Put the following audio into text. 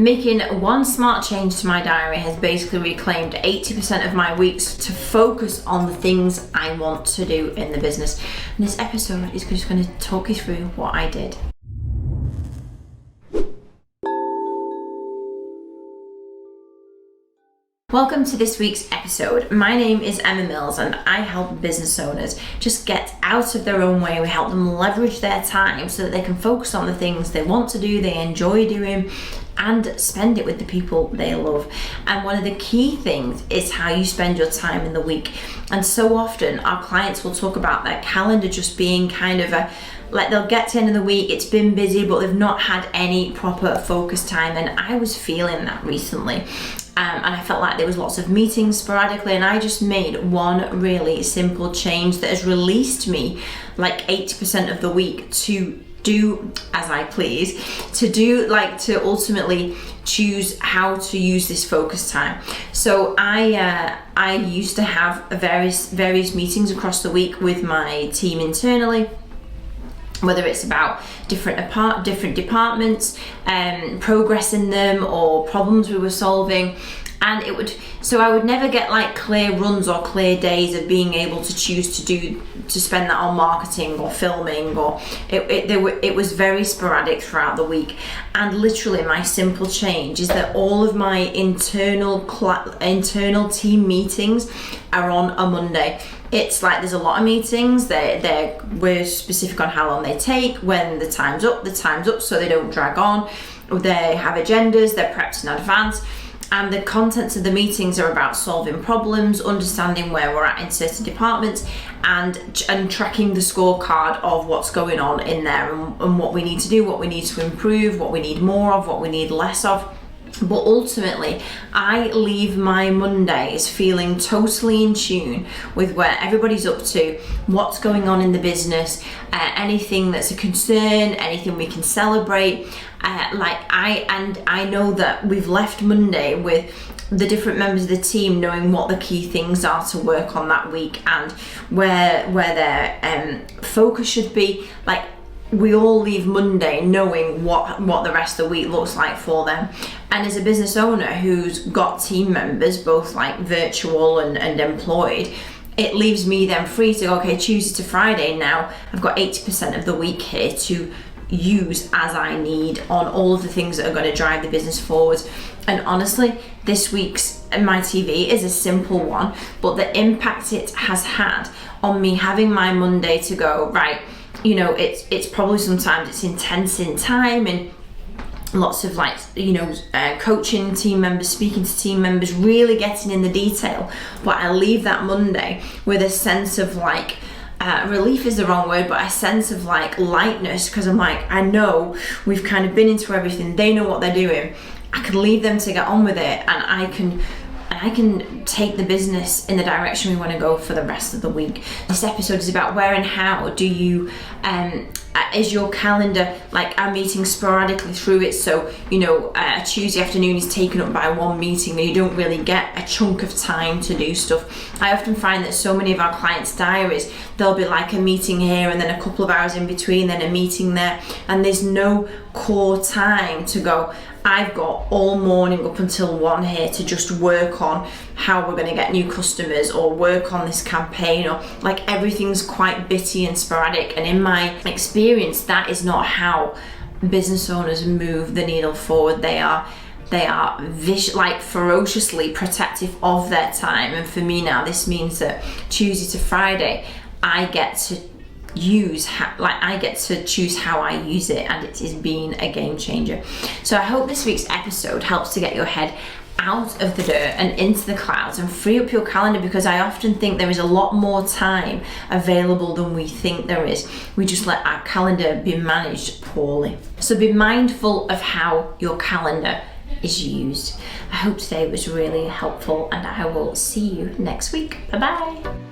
Making one smart change to my diary has basically reclaimed 80% of my weeks to focus on the things I want to do in the business. And this episode is just going to talk you through what I did. Welcome to this week's episode. My name is Emma Mills and I help business owners just get out of their own way. We help them leverage their time so that they can focus on the things they want to do, they enjoy doing, and spend it with the people they love. And one of the key things is how you spend your time in the week. And so often our clients will talk about their calendar just being kind of like they'll get to the end of the week, it's been busy, but they've not had any proper focus time. And I was feeling that recently. And I felt like there was lots of meetings sporadically, and I just made one really simple change that has released me like 80% of the week to do as I please, to ultimately choose how to use this focus time. So I used to have various meetings across the week with my team internally, whether it's about different departments, progress in them, or problems we were solving. And I would never get like clear runs or clear days of being able to choose to spend that on marketing or filming, or it was very sporadic throughout the week. And literally my simple change is that all of my internal team meetings are on a Monday. It's like there's a lot of meetings, we're specific on how long they take. When the time's up, so they don't drag on. They have agendas, they're prepped in advance. And the contents of the meetings are about solving problems, understanding where we're at in certain departments, and tracking the scorecard of what's going on in there, and what we need to do, what we need to improve, what we need more of, what we need less of. But ultimately, I leave my Mondays feeling totally in tune with where everybody's up to, what's going on in the business, anything that's a concern, anything we can celebrate. I know that we've left Monday with the different members of the team knowing what the key things are to work on that week, and where their focus should be. Like, we all leave Monday knowing what the rest of the week looks like for them. And as a business owner who's got team members, both like virtual and employed, it leaves me then free to go, okay, Tuesday to Friday now, I've got 80% of the week here to use as I need on all of the things that are going to drive the business forward. And honestly, this week's MiTV is a simple one, but the impact it has had on me having my Monday to go, right, you know, it's probably sometimes it's intense in time, and lots of coaching team members, speaking to team members, really getting in the detail. But I leave that Monday with a sense of relief is the wrong word, but a sense of lightness, because I'm like, I know we've kind of been into everything, they know what they're doing, I can leave them to get on with it, and I can take the business in the direction we want to go for the rest of the week. This episode is about where and how do you, is your calendar, I'm meeting sporadically through it, so a Tuesday afternoon is taken up by one meeting and you don't really get a chunk of time to do stuff. I often find that so many of our clients' diaries, there'll be like a meeting here and then a couple of hours in between, then a meeting there, and there's no core time to go, I've got all morning up until 1 here to just work on how we're going to get new customers, or work on this campaign, or everything's quite bitty and sporadic. And in my experience, that is not how business owners move the needle forward. They are ferociously protective of their time. And for me now, this means that Tuesday to Friday, I get to choose how I use it, and it is being a game changer. So I hope this week's episode helps to get your head out of the dirt and into the clouds and free up your calendar, because I often think there is a lot more time available than we think there is. We just let our calendar be managed poorly. So be mindful of how your calendar is used. I hope today was really helpful, and I will see you next week. Bye bye.